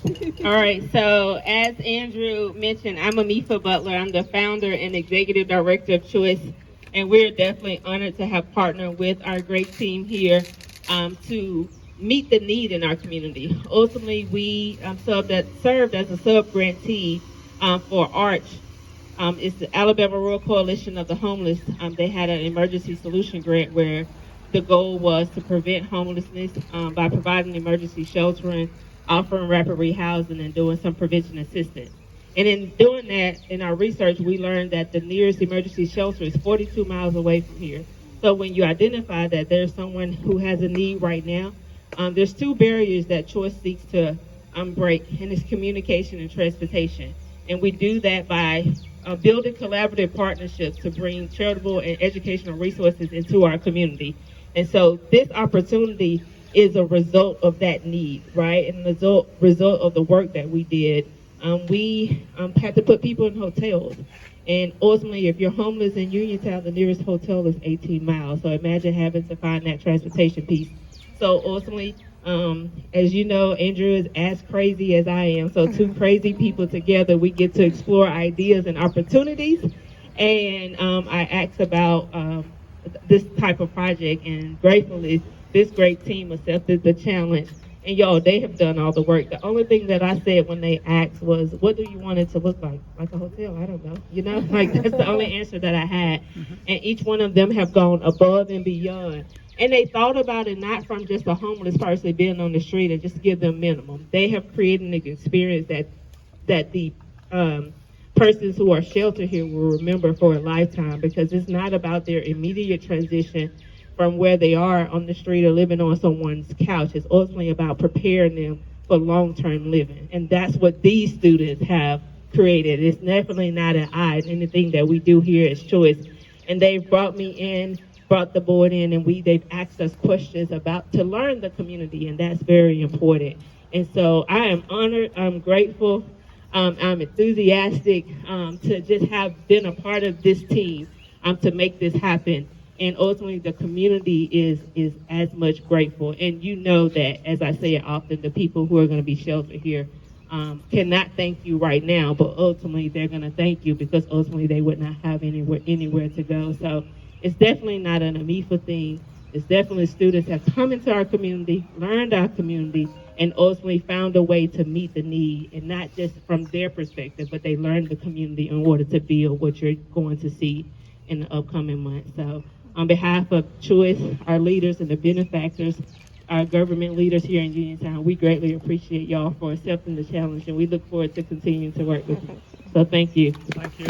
All right, so as Andrew mentioned, I'm Amifa Butler. I'm the founder and executive director of Choice, and we're definitely honored to have partnered with our great team here to meet the need in our community. Ultimately, we served as a sub-grantee for ARCH. It's the Alabama Rural Coalition of the Homeless. They had an emergency solution grant where the goal was to prevent homelessness by providing emergency sheltering, offering rapid rehousing, and doing some prevention assistance. And in doing that, in our research, we learned that the nearest emergency shelter is 42 miles away from here. So when you identify that there's someone who has a need right now, there's two barriers that Choice seeks to break, and it's communication and transportation. And we do that by building collaborative partnerships to bring charitable and educational resources into our community. And so this opportunity is a result of that need, right? And the result of the work that we did. We had to put people in hotels. And ultimately, if you're homeless in Uniontown, the nearest hotel is 18 miles. So imagine having to find that transportation piece. So ultimately, as you know, Andrew is as crazy as I am. So two crazy people together, we get to explore ideas and opportunities. And I asked about this type of project, and gratefully, this great team accepted the challenge. And y'all, they have done all the work. The only thing that I said when they asked was, what do you want it to look like? Like a hotel? I don't know. You know, like that's the only answer that I had. And each one of them have gone above and beyond. And they thought about it not from just a homeless person being on the street and just give them minimum. They have created an experience that the persons who are sheltered here will remember for a lifetime, because it's not about their immediate transition from where they are on the street or living on someone's couch. It's ultimately about preparing them for long-term living. And that's what these students have created. It's definitely not an eye in anything that we do here as Choice. And they've brought the board in, and they've asked us questions about to learn the community, and that's very important. And so I am honored, I'm grateful, I'm enthusiastic to just have been a part of this team to make this happen. And ultimately, the community is as much grateful. And you know that, as I say it often, the people who are going to be sheltered here cannot thank you right now, but ultimately they're going to thank you, because ultimately they would not have anywhere to go. So it's definitely not an Amifa thing. It's definitely students have come into our community, learned our community, and ultimately found a way to meet the need, and not just from their perspective, but they learned the community in order to build what you're going to see in the upcoming months. So on behalf of Choice, our leaders and the benefactors, our government leaders here in Uniontown, we greatly appreciate y'all for accepting the challenge, and we look forward to continuing to work with you. So thank you. Thank you.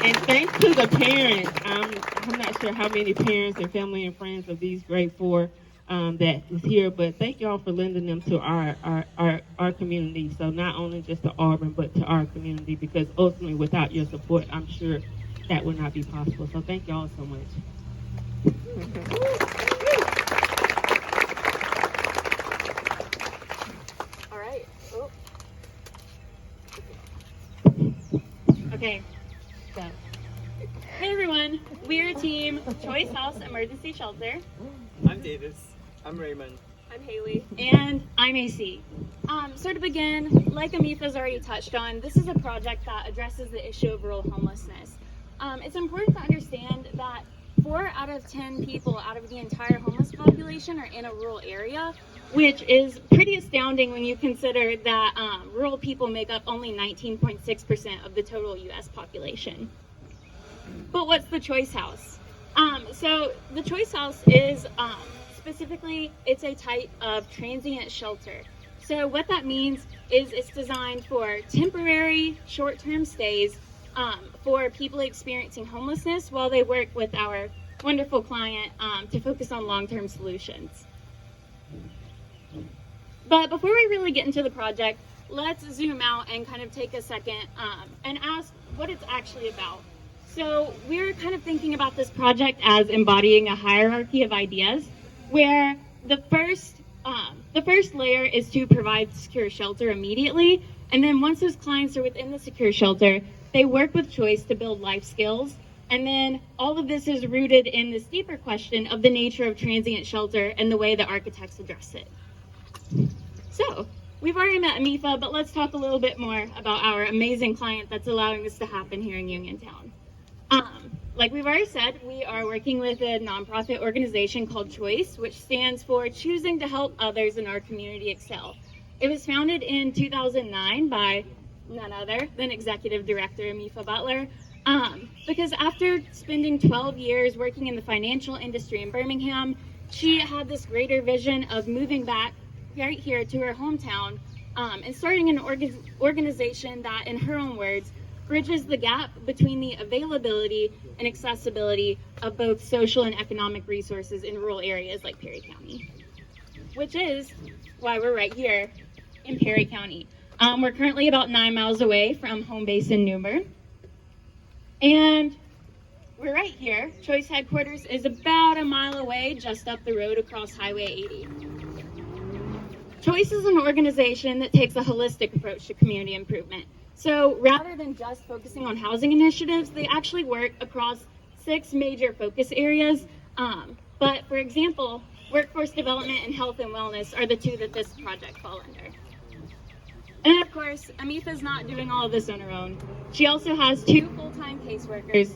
And thanks to the parents. I'm not sure how many parents and family and friends of these grade 4 that is here, but thank y'all for lending them to our community. So not only just to Auburn, but to our community, because ultimately without your support, I'm sure that would not be possible. So thank y'all so much. All right. Oh. Okay. So, hey everyone, we're Team Choice House Emergency Shelter. I'm Davis. I'm Raymond. I'm Haley. And I'm AC. So to begin, like Amifa's already touched on, this is a project that addresses the issue of rural homelessness. It's important to understand that 4 out of 10 people out of the entire homeless population are in a rural area, which is pretty astounding when you consider that rural people make up only 19.6% of the total U.S. population. But what's the Choice House? So the Choice House is specifically, it's a type of transient shelter. So what that means is it's designed for temporary, short-term stays for people experiencing homelessness while they work with our wonderful client to focus on long-term solutions. But before we really get into the project, let's zoom out and kind of take a second and ask what it's actually about. So we're kind of thinking about this project as embodying a hierarchy of ideas, where the first layer is to provide secure shelter immediately, and then once those clients are within the secure shelter, they work with Choice to build life skills. And then all of this is rooted in this deeper question of the nature of transient shelter and the way that architects address it. So, we've already met Amifa, but let's talk a little bit more about our amazing client that's allowing this to happen here in Uniontown. Like we've already said, we are working with a nonprofit organization called Choice, which stands for Choosing to Help Others in Our Community Excel. It was founded in 2009 by none other than Executive Director Amifa Butler, because after spending 12 years working in the financial industry in Birmingham, she had this greater vision of moving back right here to her hometown and starting an organization that, in her own words, bridges the gap between the availability and accessibility of both social and economic resources in rural areas like Perry County, which is why we're right here in Perry County. We're currently about 9 miles away from home base in Newbern, and we're right here. Choice headquarters is about a mile away, just up the road across Highway 80. Choice is an organization that takes a holistic approach to community improvement. So rather than just focusing on housing initiatives, they actually work across 6 major focus areas. But for example, workforce development and health and wellness are the 2 that this project fall under. And of course, Amifa's not doing all of this on her own. She also has 2 full-time caseworkers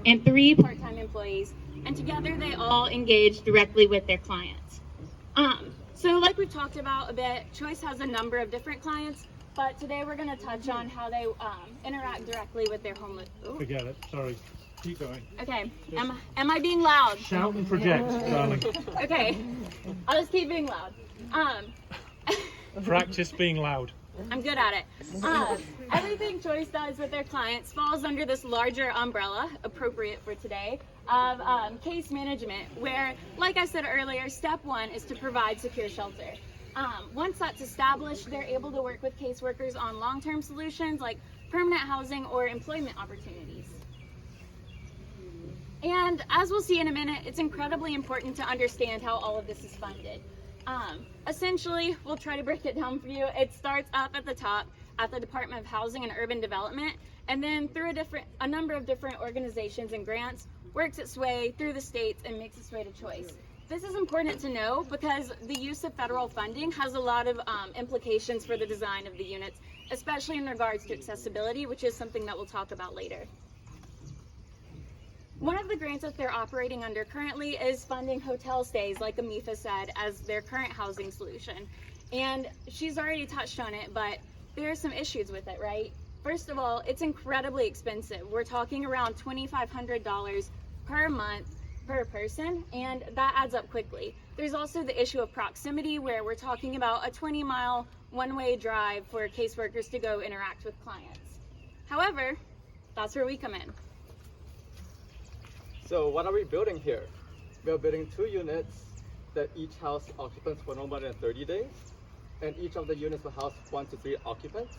and 3 part-time employees, and together they all engage directly with their clients. So like we've talked about a bit, Choice has a number of different clients, but today we're going to touch on how they interact directly with their homeless. Ooh. Forget it. Sorry. Keep going. Okay. Am I being loud? Shout and project, darling. Okay. I'll just keep being loud. Practice being loud. I'm good at it. Everything Choice does with their clients falls under this larger umbrella, appropriate for today, of case management, where, like I said earlier, step 1 is to provide secure shelter. Once that's established, they're able to work with caseworkers on long-term solutions like permanent housing or employment opportunities. And as we'll see in a minute, it's incredibly important to understand how all of this is funded. Essentially, we'll try to break it down for you. It starts up at the top at the Department of Housing and Urban Development, and then through a number of different organizations and grants, works its way through the states and makes its way to Choice. This is important to know because the use of federal funding has a lot of implications for the design of the units, especially in regards to accessibility, which is something that we'll talk about later. One of the grants that they're operating under currently is funding hotel stays, like Amifa said, as their current housing solution. And she's already touched on it, but there are some issues with it, right? First of all, it's incredibly expensive. We're talking around $2,500 per month per person, and that adds up quickly. There's also the issue of proximity, where we're talking about a 20-mile one-way drive for caseworkers to go interact with clients. However, that's where we come in. So what are we building here? We are building 2 units that each house occupants for no more than 30 days, and each of the units will house 1 to 3 occupants.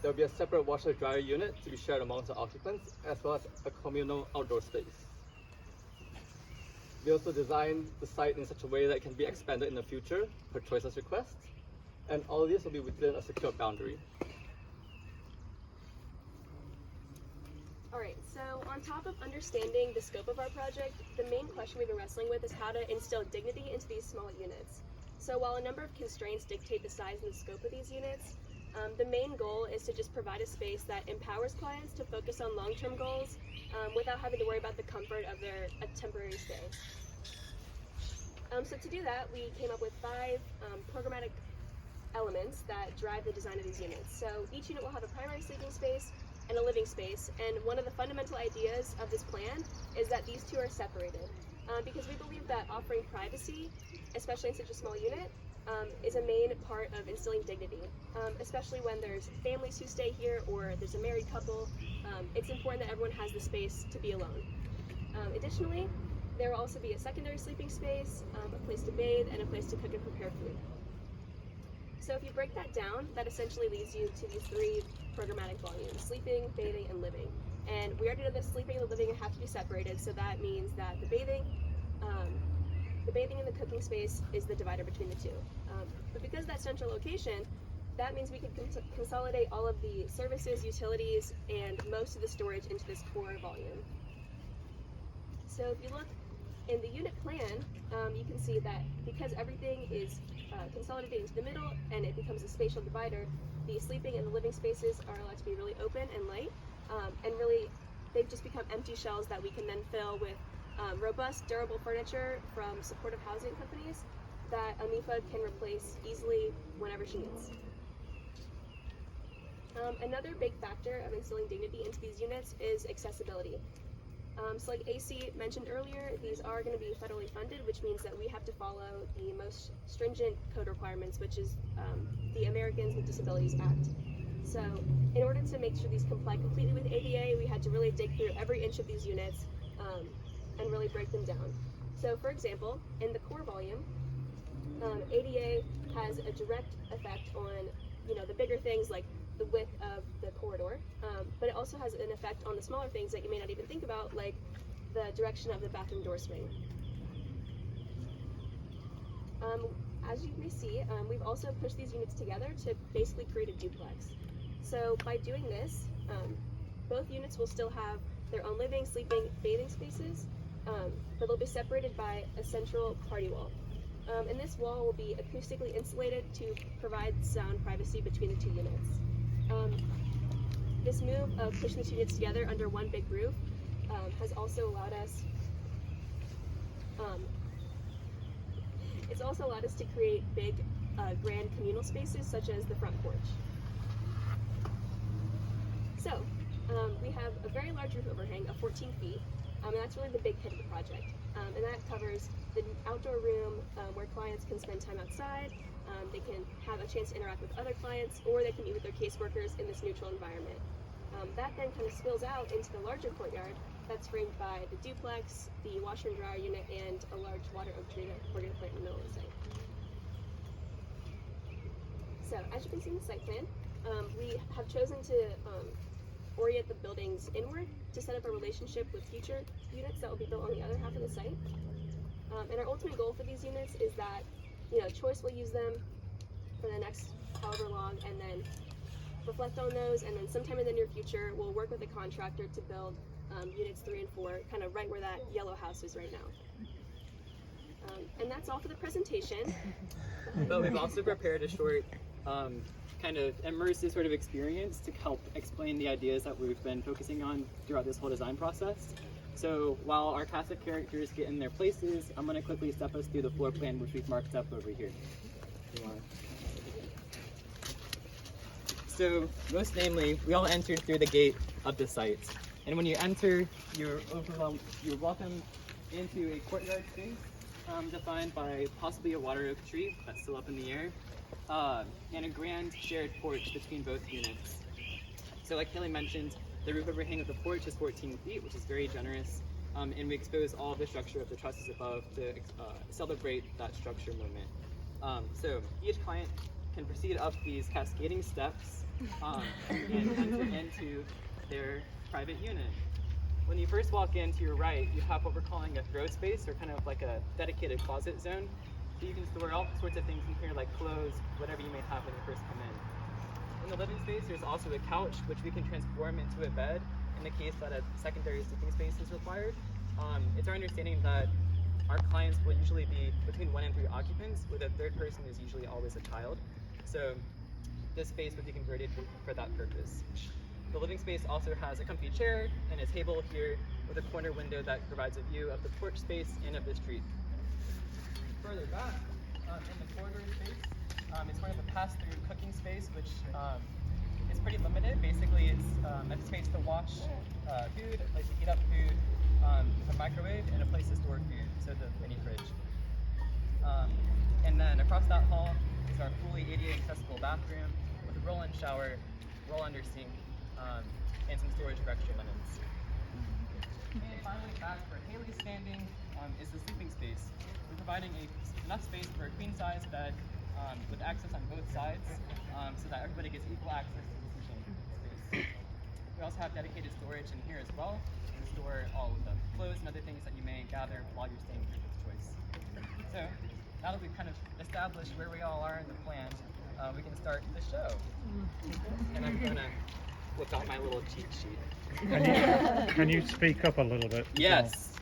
There will be a separate washer-dryer unit to be shared amongst the occupants, as well as a communal outdoor space. We also designed the site in such a way that it can be expanded in the future per Choice's request, and all of this will be within a secure boundary. Alright, so on top of understanding the scope of our project, the main question we've been wrestling with is how to instill dignity into these small units. So while a number of constraints dictate the size and the scope of these units, the main goal is to just provide a space that empowers clients to focus on long-term goals without having to worry about the comfort of a temporary stay. So to do that, we came up with 5 programmatic elements that drive the design of these units. So each unit will have a primary sleeping space and a living space, and one of the fundamental ideas of this plan is that these 2 are separated because we believe that offering privacy, especially in such a small unit, is a main part of instilling dignity, especially when there's families who stay here or there's a married couple. It's important that everyone has the space to be alone. Additionally, there will also be a secondary sleeping space, a place to bathe, and a place to cook and prepare food. So if you break that down, that essentially leads you to these 3 programmatic volumes: sleeping, bathing, and living. And we already know that sleeping and the living have to be separated, so that means that the bathing and the cooking space is the divider between the 2. But because of that central location, that means we can consolidate all of the services, utilities, and most of the storage into this core volume. So if you look in the unit plan, you can see that because everything is consolidated into the middle and it becomes a spatial divider, the sleeping and the living spaces are allowed to be really open and light, and really they've just become empty shells that we can then fill with robust, durable furniture from supportive housing companies that Amifa can replace easily whenever she needs. Another big factor of instilling dignity into these units is accessibility. So like AC mentioned earlier, these are going to be federally funded, which means that we have to follow the most stringent code requirements, which is the Americans with Disabilities Act. So in order to make sure these comply completely with ADA, we had to really dig through every inch of these units and really break them down. So for example, in the core volume, ADA has a direct effect on, the bigger things like the width of the corridor, but it also has an effect on the smaller things that you may not even think about, like the direction of the bathroom door swing. As you may see, we've also pushed these units together to basically create a duplex. So by doing this, both units will still have their own living, sleeping, bathing spaces, but they'll be separated by a central party wall. And this wall will be acoustically insulated to provide sound privacy between the two units. This move of pushing the two units together under one big roof has also allowed us to create big, grand communal spaces such as the front porch. So, we have a very large roof overhang of 14 feet, and that's really the big hit of the project. And that covers the outdoor room where clients can spend time outside, they can have a chance to interact with other clients, or they can meet with their caseworkers in this neutral environment. That then kind of spills out into the larger courtyard that's framed by the duplex, the washer and dryer unit, and a large water oak tree that we're going to plant in the middle of the site. So, as you can see in the site plan, we have chosen to orient the buildings inward to set up a relationship with future units that will be built on the other half of the site. And our ultimate goal for these units is that, Choice will use them for the next however long, and then reflect on those, and then sometime in the near future, we'll work with a contractor to build units 3 and 4, kind of right where that yellow house is right now. And that's all for the presentation. But we've also prepared a short kind of immersive sort of experience to help explain the ideas that we've been focusing on throughout this whole design process. So while our cast of characters get in their places, I'm going to quickly step us through the floor plan which we've marked up over here. So most namely, we all entered through the gate of the site. And when you enter, you're welcomed into a courtyard space defined by possibly a water oak tree that's still up in the air, and a grand shared porch between both units. So like Haley mentioned, the roof overhang of the porch is 14 feet, which is very generous, and we expose all of the structure of the trusses above to celebrate that structure moment. So each client can proceed up these cascading steps and enter into their private unit. When you first walk in to your right, you have what we're calling a throw space, or kind of like a dedicated closet zone. So you can store all sorts of things in here, like clothes, whatever you may have when you first come in. In the living space, there's also a couch, which we can transform into a bed in the case that a secondary sleeping space is required. It's our understanding that our clients will usually be between 1 and 3 occupants, where the third person is usually always a child. So this space would be converted for that purpose. The living space also has a comfy chair and a table here with a corner window that provides a view of the porch space and of the street. Further back, in the corridor space, it's sort of a pass-through cooking space, which is pretty limited. Basically, it's a space to wash food, a place to heat up food, a microwave, and a place to store food, so the mini fridge. And then across that hall is our fully ADA accessible bathroom with a roll-in shower, roll-under sink, and some storage for extra linens. And finally, back where Haley's standing is the sleeping space. We're providing enough space for a queen-size bed with access on both sides, so that everybody gets equal access to the sleeping space. We also have dedicated storage in here as well, to store all of the clothes and other things that you may gather while you're staying here with Choice. So, now that we've kind of established where we all are in the plan, we can start the show. And I'm gonna whip out my little cheat sheet. Can you speak up a little bit? Yes.